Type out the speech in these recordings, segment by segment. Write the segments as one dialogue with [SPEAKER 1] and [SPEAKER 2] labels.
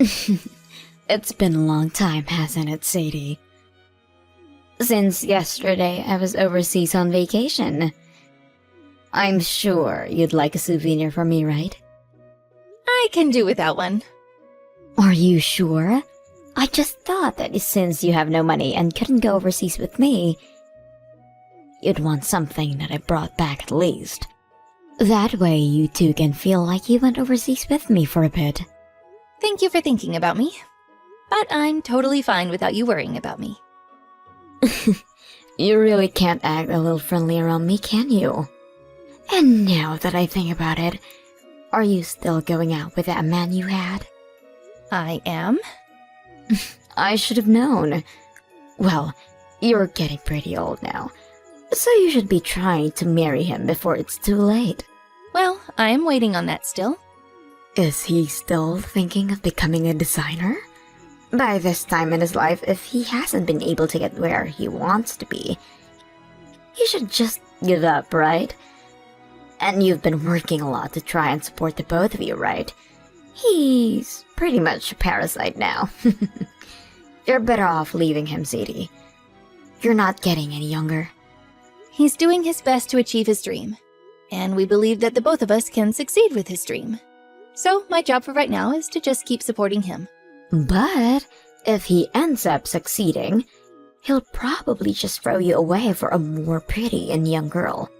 [SPEAKER 1] It's been a long time, hasn't it, Sadie? Since yesterday, I was overseas on vacation. I'm sure you'd like a souvenir from me, right?
[SPEAKER 2] I can do without one.
[SPEAKER 1] Are you sure? I just thought that since you have no money and couldn't go overseas with me, you'd want something that I brought back at least. That way you two can feel like you went overseas with me for a bit.
[SPEAKER 2] Thank you for thinking about me. But I'm totally fine without you worrying about me.
[SPEAKER 1] You really can't act a little friendly around me, can you? And now that I think about it, are you still going out with that man you had?
[SPEAKER 2] I am?
[SPEAKER 1] I should have known. Well, you're getting pretty old now, so you should be trying to marry him before it's too late.
[SPEAKER 2] Well, I am waiting on that still.
[SPEAKER 1] Is he still thinking of becoming a designer? By this time in his life, if he hasn't been able to get where he wants to be, he should just give up, right? And you've been working a lot to try and support the both of you, right? He's pretty much a parasite now. You're better off leaving him, Sadie. You're not getting any younger.
[SPEAKER 2] He's doing his best to achieve his dream, and we believe that the both of us can succeed with his dream. So my job for right now is to just keep supporting him.
[SPEAKER 1] But if he ends up succeeding, he'll probably just throw you away for a more pretty and young girl.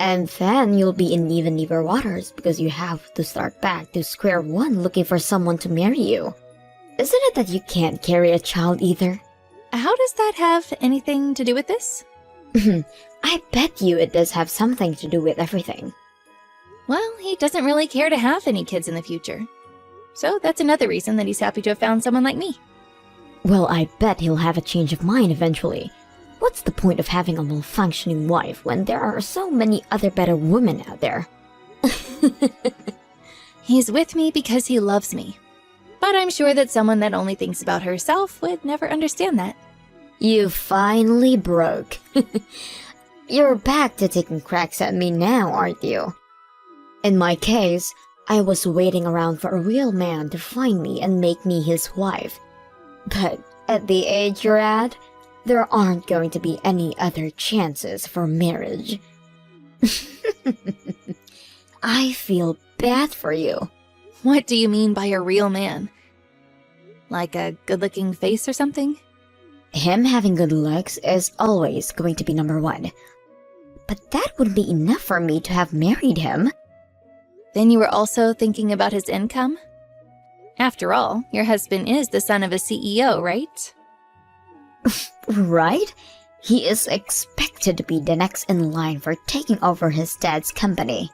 [SPEAKER 1] And then you'll be in even deeper waters because you have to start back to square one looking for someone to marry you. Isn't it that you can't carry a child either?
[SPEAKER 2] How does that have anything to do with this?
[SPEAKER 1] I bet you it does have something to do with everything.
[SPEAKER 2] Well, he doesn't really care to have any kids in the future. So that's another reason that he's happy to have found someone like me.
[SPEAKER 1] Well, I bet he'll have a change of mind eventually. What's the point of having a malfunctioning wife when there are so many other better women out there?
[SPEAKER 2] He's with me because he loves me. But I'm sure that someone that only thinks about herself would never understand that.
[SPEAKER 1] You finally broke. You're back to taking cracks at me now, aren't you? In my case, I was waiting around for a real man to find me and make me his wife. But at the age you're at, there aren't going to be any other chances for marriage. I feel bad for you.
[SPEAKER 2] What do you mean by a real man? Like a good-looking face or something?
[SPEAKER 1] Him having good looks is always going to be number one. But that wouldn't be enough for me to have married him.
[SPEAKER 2] Then you were also thinking about his income? After all, your husband is the son of a CEO, right?
[SPEAKER 1] Right? He is expected to be the next in line for taking over his dad's company.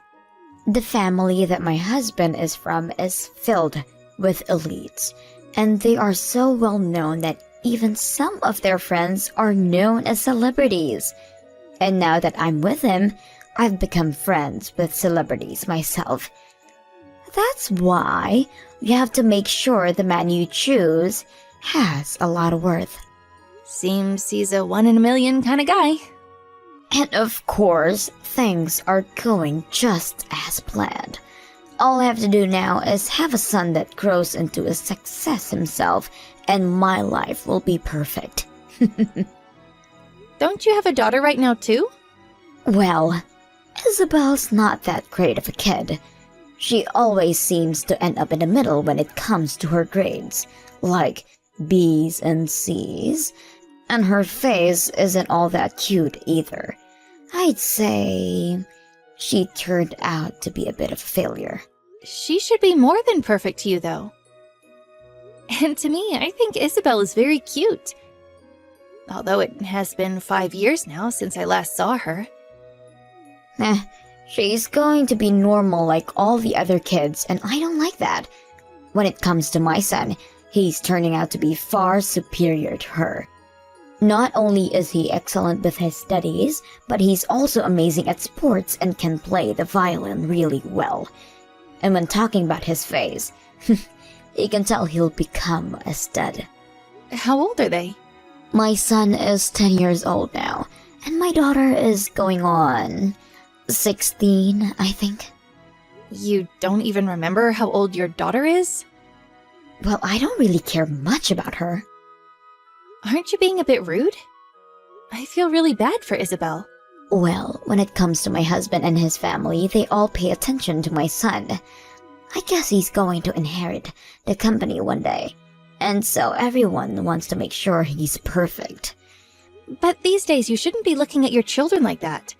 [SPEAKER 1] The family that my husband is from is filled with elites, and they are so well known that even some of their friends are known as celebrities. And now that I'm with him, I've become friends with celebrities myself. That's why you have to make sure the man you choose has a lot of worth.
[SPEAKER 2] Seems he's a one-in-a-million kind of guy.
[SPEAKER 1] And of course, things are going just as planned. All I have to do now is have a son that grows into a success himself, and my life will be perfect.
[SPEAKER 2] Don't you have a daughter right now, too?
[SPEAKER 1] Well, Isabel's not that great of a kid. She always seems to end up in the middle when it comes to her grades, like B's and C's, and her face isn't all that cute either. I'd say she turned out to be a bit of a failure.
[SPEAKER 2] She should be more than perfect to you, though. And to me, I think Isabel is very cute. Although it has been 5 years now since I last saw her.
[SPEAKER 1] She's going to be normal like all the other kids, and I don't like that. When it comes to my son, he's turning out to be far superior to her. Not only is he excellent with his studies, but he's also amazing at sports and can play the violin really well. And when talking about his face, you can tell he'll become a stud.
[SPEAKER 2] How old are they?
[SPEAKER 1] My son is 10 years old now, and my daughter is going on 16, I think.
[SPEAKER 2] You don't even remember how old your daughter is?
[SPEAKER 1] Well, I don't really care much about her.
[SPEAKER 2] Aren't you being a bit rude? I feel really bad for Isabel.
[SPEAKER 1] Well, when it comes to my husband and his family, they all pay attention to my son. I guess he's going to inherit the company one day. And so everyone wants to make sure he's perfect.
[SPEAKER 2] But these days you shouldn't be looking at your children like that.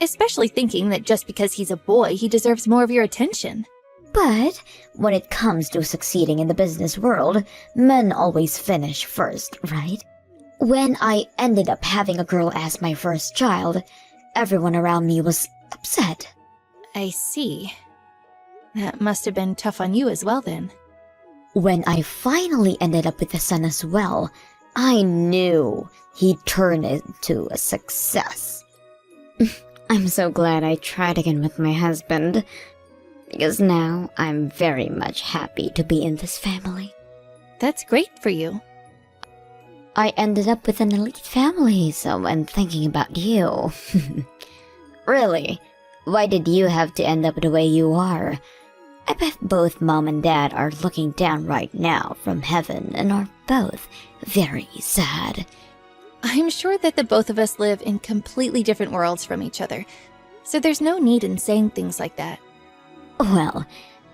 [SPEAKER 2] Especially thinking that just because he's a boy, he deserves more of your attention.
[SPEAKER 1] But when it comes to succeeding in the business world, men always finish first, right? When I ended up having a girl as my first child, everyone around me was upset.
[SPEAKER 2] I see. That must have been tough on you as well then.
[SPEAKER 1] When I finally ended up with a son as well, I knew he'd turn into a success. I'm so glad I tried again with my husband, because now I'm very much happy to be in this family.
[SPEAKER 2] That's great for you.
[SPEAKER 1] I ended up with an elite family, so I'm thinking about you. Really? Why did you have to end up the way you are? I bet both mom and dad are looking down right now from heaven and are both very sad.
[SPEAKER 2] I'm sure that the both of us live in completely different worlds from each other, so there's no need in saying things like that.
[SPEAKER 1] Well,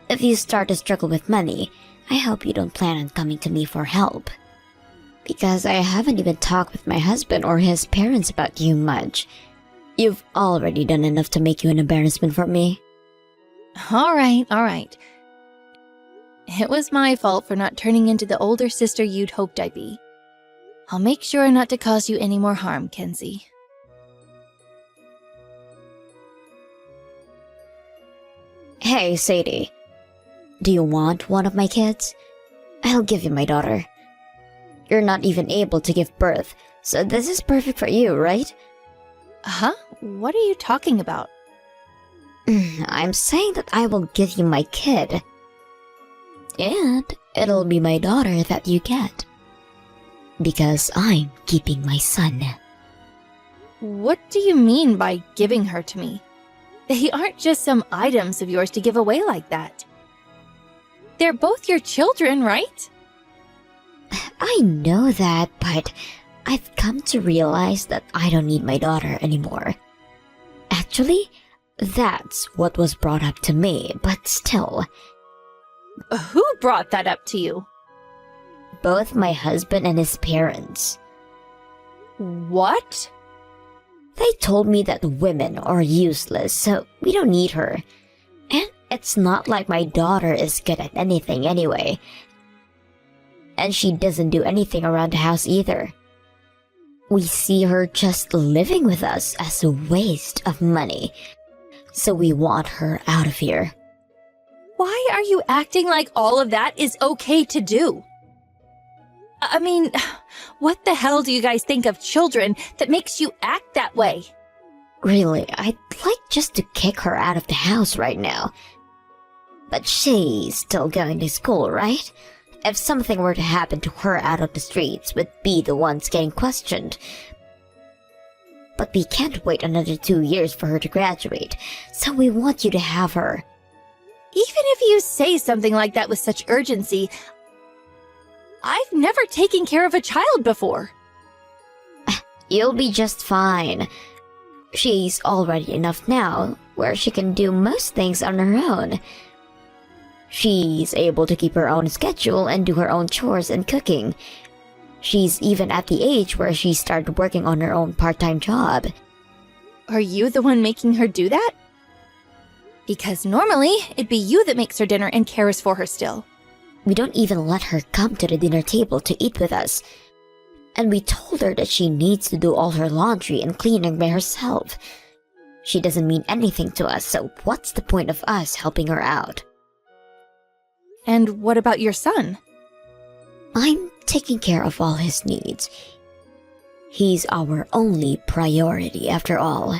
[SPEAKER 1] if you start to struggle with money, I hope you don't plan on coming to me for help. Because I haven't even talked with my husband or his parents about you much. You've already done enough to make you an embarrassment for me.
[SPEAKER 2] All right. It was my fault for not turning into the older sister you'd hoped I'd be. I'll make sure not to cause you any more harm, Kenzie.
[SPEAKER 1] Hey, Sadie. Do you want one of my kids? I'll give you my daughter. You're not even able to give birth, so this is perfect for you, right?
[SPEAKER 2] Huh? What are you talking about?
[SPEAKER 1] I'm saying that I will give you my kid. And it'll be my daughter that you get. Because I'm keeping my son.
[SPEAKER 2] What do you mean by giving her to me? They aren't just some items of yours to give away like that. They're both your children, right?
[SPEAKER 1] I know that, but I've come to realize that I don't need my daughter anymore. Actually, that's what was brought up to me, but still.
[SPEAKER 2] Who brought that up to you?
[SPEAKER 1] Both my husband and his parents.
[SPEAKER 2] What?
[SPEAKER 1] They told me that women are useless, so we don't need her. And it's not like my daughter is good at anything anyway. And she doesn't do anything around the house either. We see her just living with us as a waste of money. So we want her out of here.
[SPEAKER 2] Why are you acting like all of that is okay to do? I mean, what the hell do you guys think of children that makes you act that way?
[SPEAKER 1] Really, I'd like just to kick her out of the house right now. But she's still going to school, right? If something were to happen to her out of the streets, we'd be the ones getting questioned. But we can't wait another 2 years for her to graduate, so we want you to have her.
[SPEAKER 2] Even if you say something like that with such urgency, I've never taken care of a child before.
[SPEAKER 1] You'll be just fine. She's already enough now, where she can do most things on her own. She's able to keep her own schedule and do her own chores and cooking. She's even at the age where she started working on her own part-time job.
[SPEAKER 2] Are you the one making her do that? Because normally, it'd be you that makes her dinner and cares for her still.
[SPEAKER 1] We don't even let her come to the dinner table to eat with us. And we told her that she needs to do all her laundry and cleaning by herself. She doesn't mean anything to us, so what's the point of us helping her out?
[SPEAKER 2] And what about your son?
[SPEAKER 1] I'm taking care of all his needs. He's our only priority after all.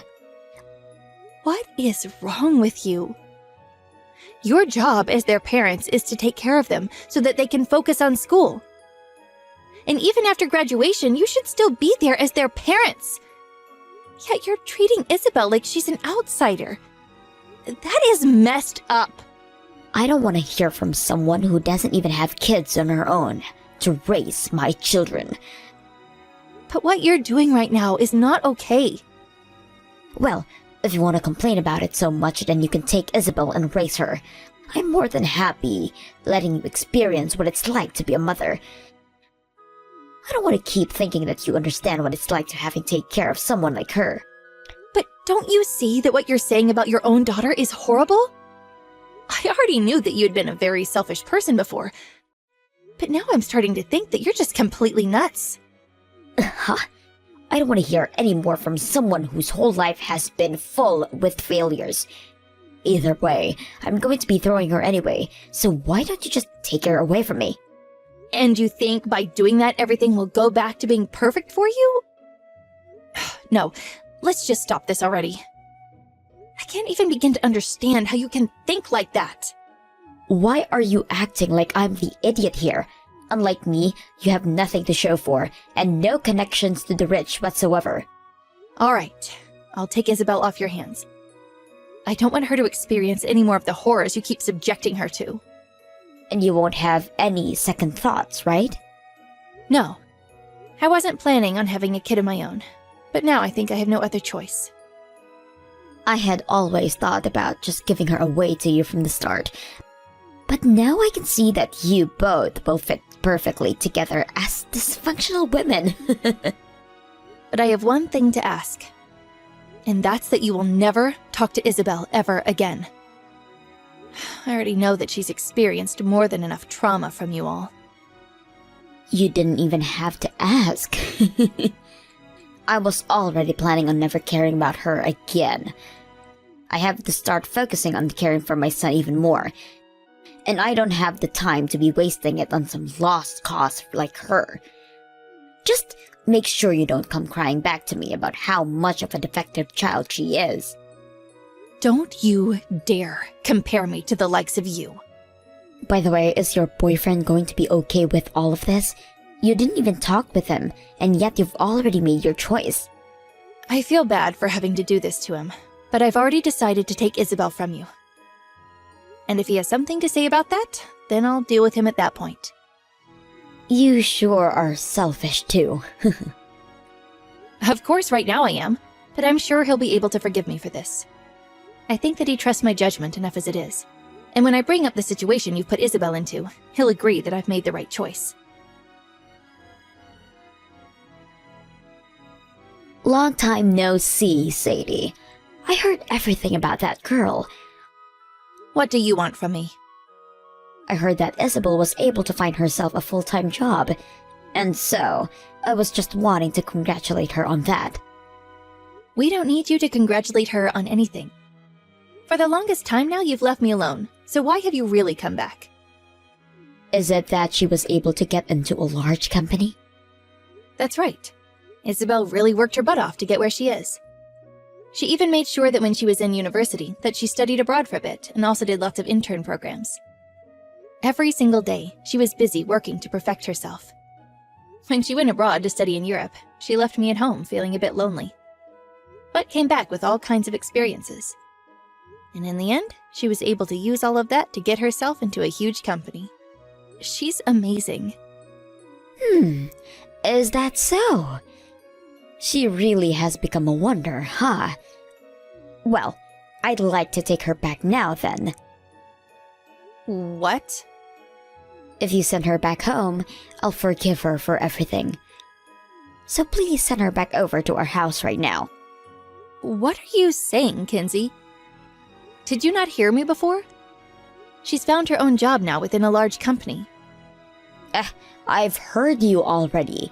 [SPEAKER 2] What is wrong with you? Your job as their parents is to take care of them so that they can focus on school. And even after graduation, you should still be there as their parents. Yet you're treating Isabel like she's an outsider. That is messed up.
[SPEAKER 1] I don't want to hear from someone who doesn't even have kids on her own to raise my children.
[SPEAKER 2] But what you're doing right now is not okay.
[SPEAKER 1] Well, if you want to complain about it so much, then you can take Isabel and raise her. I'm more than happy letting you experience what it's like to be a mother. I don't want to keep thinking that you understand what it's like to having to take care of someone like her.
[SPEAKER 2] But don't you see that what you're saying about your own daughter is horrible? I already knew that you had been a very selfish person before, but now I'm starting to think that you're just completely nuts.
[SPEAKER 1] Huh? I don't want to hear any more from someone whose whole life has been full with failures. Either way, I'm going to be throwing her anyway, so why don't you just take her away from me?
[SPEAKER 2] And you think by doing that everything will go back to being perfect for you? No, let's just stop this already. I can't even begin to understand how you can think like that.
[SPEAKER 1] Why are you acting like I'm the idiot here? Unlike me, you have nothing to show for, and no connections to the rich whatsoever.
[SPEAKER 2] Alright, I'll take Isabel off your hands. I don't want her to experience any more of the horrors you keep subjecting her to.
[SPEAKER 1] And you won't have any second thoughts, right?
[SPEAKER 2] No. I wasn't planning on having a kid of my own, but now I think I have no other choice.
[SPEAKER 1] I had always thought about just giving her away to you from the start, but now I can see that you both will fit perfectly together as dysfunctional women.
[SPEAKER 2] But I have one thing to ask, and that's that you will never talk to Isabel ever again. I already know that she's experienced more than enough trauma from you all.
[SPEAKER 1] You didn't even have to ask. I was already planning on never caring about her again. I have to start focusing on caring for my son even more. And I don't have the time to be wasting it on some lost cause like her. Just make sure you don't come crying back to me about how much of a defective child she is.
[SPEAKER 2] Don't you dare compare me to the likes of you.
[SPEAKER 1] By the way, is your boyfriend going to be okay with all of this? You didn't even talk with him, and yet you've already made your choice.
[SPEAKER 2] I feel bad for having to do this to him, but I've already decided to take Isabel from you. And if he has something to say about that, then I'll deal with him at that point.
[SPEAKER 1] You sure are selfish too.
[SPEAKER 2] Of course, right now I am, but I'm sure he'll be able to forgive me for this. I think that he trusts my judgment enough as it is. And when I bring up the situation you've put Isabel into, he'll agree that I've made the right choice.
[SPEAKER 1] Long time no see, Sadie. I heard everything about that girl.
[SPEAKER 2] What do you want from me?
[SPEAKER 1] I heard that Isabel was able to find herself a full-time job, and so I was just wanting to congratulate her on that.
[SPEAKER 2] We don't need you to congratulate her on anything. For the longest time now, you've left me alone, so why have you really come back?
[SPEAKER 1] Is it that she was able to get into a large company?
[SPEAKER 2] That's right. Isabel really worked her butt off to get where she is. She even made sure that when she was in university that she studied abroad for a bit and also did lots of intern programs. Every single day, she was busy working to perfect herself. When she went abroad to study in Europe, she left me at home feeling a bit lonely, but came back with all kinds of experiences. And in the end, she was able to use all of that to get herself into a huge company. She's amazing.
[SPEAKER 1] Is that so? She really has become a wonder, huh? Well, I'd like to take her back now then.
[SPEAKER 2] What?
[SPEAKER 1] If you send her back home, I'll forgive her for everything. So please send her back over to our house right now.
[SPEAKER 2] What are you saying, Kinsey? Did you not hear me before? She's found her own job now within a large company.
[SPEAKER 1] I've heard you already.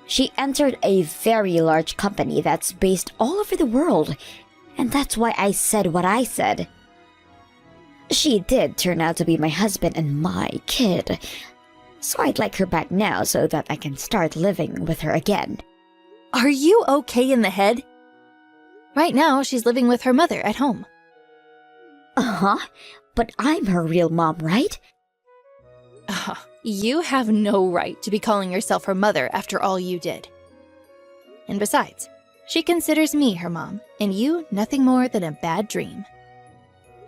[SPEAKER 1] She entered a very large company that's based all over the world, and that's why I said what I said. She did turn out to be my husband and my kid, so I'd like her back now so that I can start living with her again.
[SPEAKER 2] Are you okay in the head? Right now, she's living with her mother at home.
[SPEAKER 1] Uh-huh, but I'm her real mom, right?
[SPEAKER 2] You have no right to be calling yourself her mother after all you did. And besides, she considers me her mom, and you nothing more than a bad dream.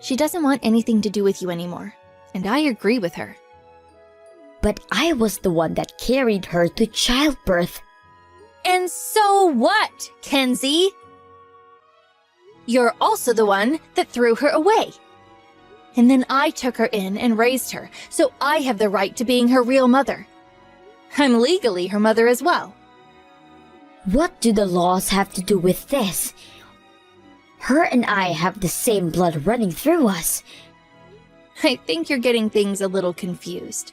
[SPEAKER 2] She doesn't want anything to do with you anymore, and I agree with her.
[SPEAKER 1] But I was the one that carried her to childbirth.
[SPEAKER 2] And so what, Kenzie? You're also the one that threw her away. And then I took her in and raised her, so I have the right to being her real mother. I'm legally her mother as well.
[SPEAKER 1] What do the laws have to do with this? Her and I have the same blood running through us.
[SPEAKER 2] I think you're getting things a little confused.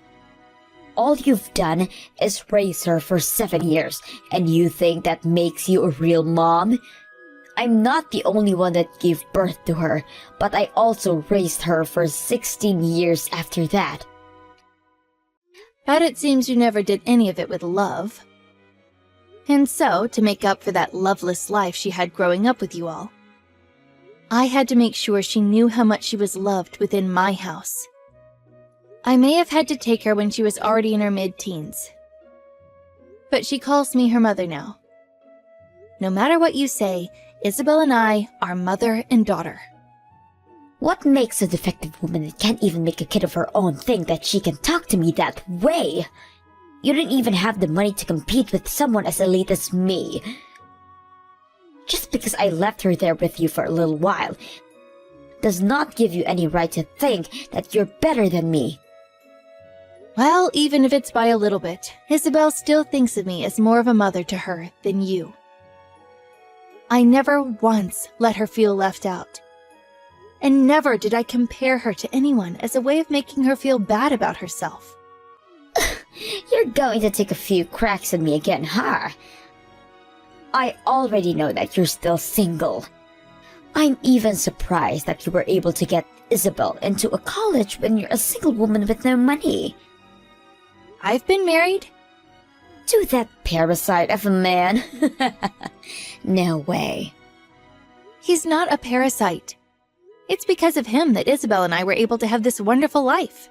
[SPEAKER 1] All you've done is raise her for 7 years, and you think that makes you a real mom? I'm not the only one that gave birth to her, but I also raised her for 16 years after that.
[SPEAKER 2] But it seems you never did any of it with love. And so, to make up for that loveless life she had growing up with you all, I had to make sure she knew how much she was loved within my house. I may have had to take her when she was already in her mid-teens, but she calls me her mother now. No matter what you say, Isabel and I are mother and daughter.
[SPEAKER 1] What makes a defective woman that can't even make a kid of her own think that she can talk to me that way? You don't even have the money to compete with someone as elite as me. Just because I left her there with you for a little while does not give you any right to think that you're better than me.
[SPEAKER 2] Well, even if it's by a little bit, Isabel still thinks of me as more of a mother to her than you. I never once let her feel left out. And never did I compare her to anyone as a way of making her feel bad about herself.
[SPEAKER 1] You're going to take a few cracks at me again, huh? I already know that you're still single. I'm even surprised that you were able to get Isabel into a college when you're a single woman with no money.
[SPEAKER 2] I've been married.
[SPEAKER 1] To that parasite of a man? No way.
[SPEAKER 2] He's not a parasite. It's because of him that Isabel and I were able to have this wonderful life.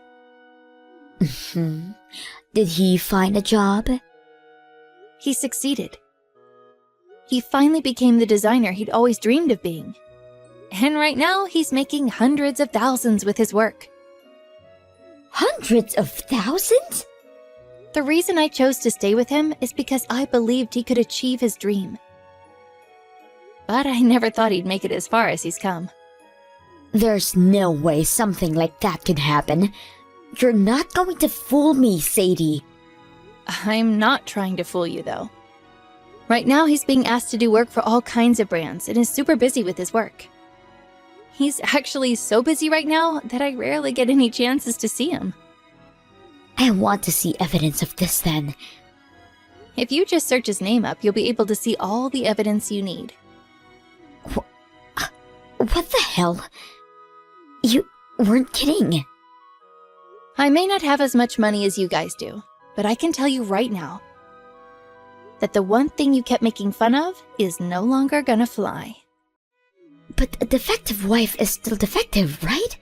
[SPEAKER 1] Did he find a job?
[SPEAKER 2] He succeeded. He finally became the designer he'd always dreamed of being. And right now, he's making hundreds of thousands with his work.
[SPEAKER 1] Hundreds of thousands?
[SPEAKER 2] The reason I chose to stay with him is because I believed he could achieve his dream. But I never thought he'd make it as far as he's come.
[SPEAKER 1] There's no way something like that could happen. You're not going to fool me, Sadie.
[SPEAKER 2] I'm not trying to fool you, though. Right now, he's being asked to do work for all kinds of brands and is super busy with his work. He's actually so busy right now that I rarely get any chances to see him.
[SPEAKER 1] I want to see evidence of this then.
[SPEAKER 2] If you just search his name up, you'll be able to see all the evidence you need.
[SPEAKER 1] What the hell? You weren't kidding.
[SPEAKER 2] I may not have as much money as you guys do, but I can tell you right now that the one thing you kept making fun of is no longer gonna fly.
[SPEAKER 1] But a defective wife is still defective, right?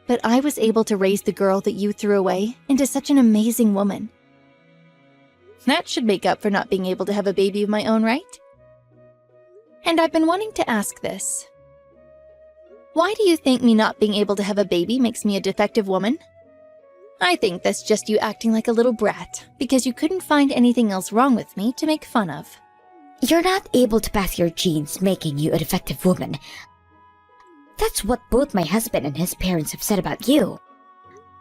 [SPEAKER 2] But I was able to raise the girl that you threw away into such an amazing woman. That should make up for not being able to have a baby of my own, right? And I've been wanting to ask this. Why do you think me not being able to have a baby makes me a defective woman? I think that's just you acting like a little brat, because you couldn't find anything else wrong with me to make fun of.
[SPEAKER 1] You're not able to pass your genes, making you a defective woman. That's what both my husband and his parents have said about you.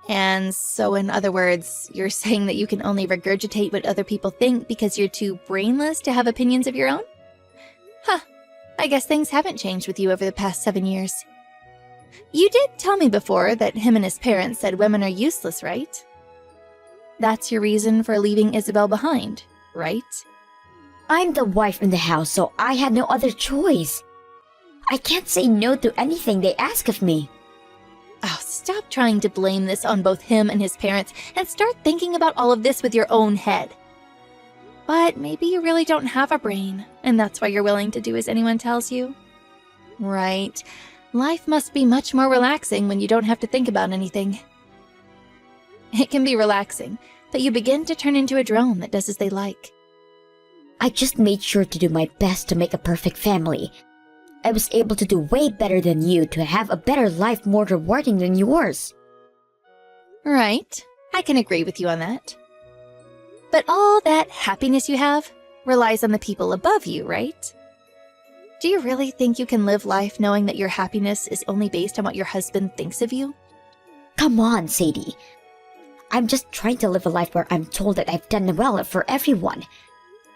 [SPEAKER 2] And so, in other words, you're saying that you can only regurgitate what other people think because you're too brainless to have opinions of your own? Huh. I guess things haven't changed with you over the past 7 years. You did tell me before that him and his parents said women are useless, right? That's your reason for leaving Isabel behind, right?
[SPEAKER 1] I'm the wife in the house, so I had no other choice. I can't say no to anything they ask of me.
[SPEAKER 2] Oh, stop trying to blame this on both him and his parents and start thinking about all of this with your own head. But maybe you really don't have a brain, and that's why you're willing to do as anyone tells you. Right. Life must be much more relaxing when you don't have to think about anything. It can be relaxing, but you begin to turn into a drone that does as they like.
[SPEAKER 1] I just made sure to do my best to make a perfect family. I was able to do way better than you, to have a better life more rewarding than yours.
[SPEAKER 2] Right. I can agree with you on that. But all that happiness you have relies on the people above you, right? Do you really think you can live life knowing that your happiness is only based on what your husband thinks of you?
[SPEAKER 1] Come on, Sadie. I'm just trying to live a life where I'm told that I've done well for everyone.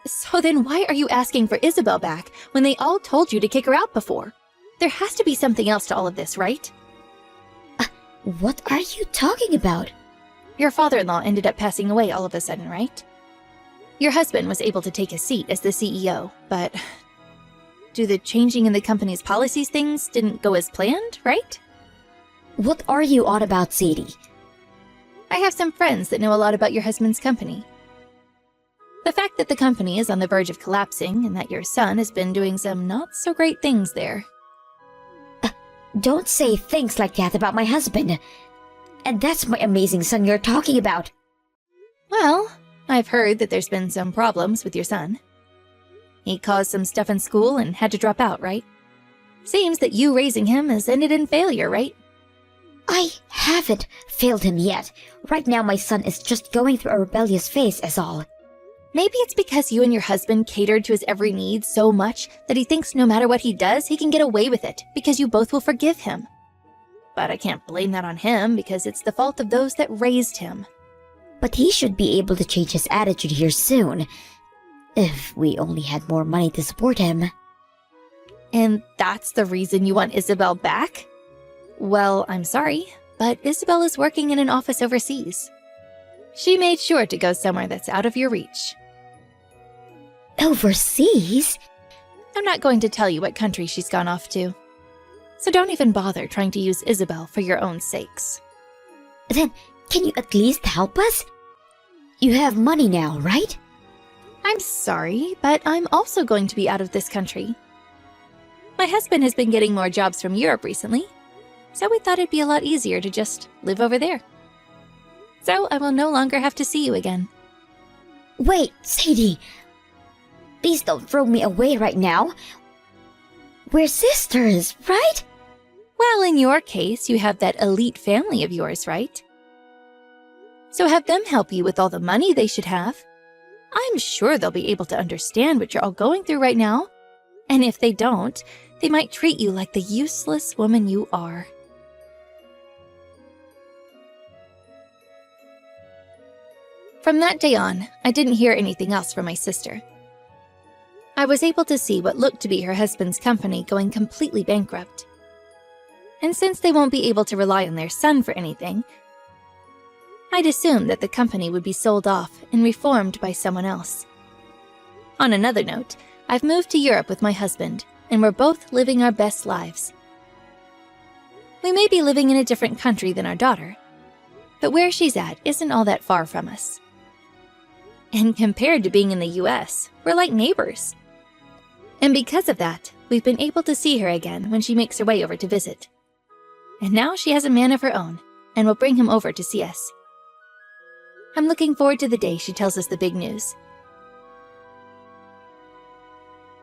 [SPEAKER 2] So then why are you asking for Isabel back when they all told you to kick her out before? There has to be something else to all of this, right?
[SPEAKER 1] What are you talking about?
[SPEAKER 2] Your father-in-law ended up passing away all of a sudden, right? Your husband was able to take a seat as the CEO, but do the changing in the company's policies things didn't go as planned, right?
[SPEAKER 1] What are you on about, Sadie?
[SPEAKER 2] I have some friends that know a lot about your husband's company. The fact that the company is on the verge of collapsing and that your son has been doing some not-so-great things there.
[SPEAKER 1] Don't say things like that about my husband. And that's my amazing son you're talking about.
[SPEAKER 2] Well, I've heard that there's been some problems with your son. He caused some stuff in school and had to drop out, right? Seems that you raising him has ended in failure, right?
[SPEAKER 1] I haven't failed him yet. Right now my son is just going through a rebellious phase is all.
[SPEAKER 2] Maybe it's because you and your husband catered to his every need so much that he thinks no matter what he does, he can get away with it because you both will forgive him. But I can't blame that on him because it's the fault of those that raised him.
[SPEAKER 1] But he should be able to change his attitude here soon. If we only had more money to support him.
[SPEAKER 2] And that's the reason you want Isabel back? Well, I'm sorry, but Isabel is working in an office overseas. She made sure to go somewhere that's out of your reach.
[SPEAKER 1] Overseas?
[SPEAKER 2] I'm not going to tell you what country she's gone off to. So don't even bother trying to use Isabel for your own sakes.
[SPEAKER 1] Then, can you at least help us? You have money now, right?
[SPEAKER 2] I'm sorry, but I'm also going to be out of this country. My husband has been getting more jobs from Europe recently, so we thought it'd be a lot easier to just live over there. So I will no longer have to see you again.
[SPEAKER 1] Wait, Sadie. Please don't throw me away right now. We're sisters, right?
[SPEAKER 2] Well, in your case, you have that elite family of yours, right? So have them help you with all the money they should have. I'm sure they'll be able to understand what you're all going through right now. And if they don't, they might treat you like the useless woman you are. From that day on, I didn't hear anything else from my sister. I was able to see what looked to be her husband's company going completely bankrupt. And since they won't be able to rely on their son for anything, I'd assumed that the company would be sold off and reformed by someone else. On another note, I've moved to Europe with my husband, and we're both living our best lives. We may be living in a different country than our daughter, but where she's at isn't all that far from us. And compared to being in the US, we're like neighbors. And because of that, we've been able to see her again when she makes her way over to visit. And now she has a man of her own, and will bring him over to see us. I'm looking forward to the day she tells us the big news,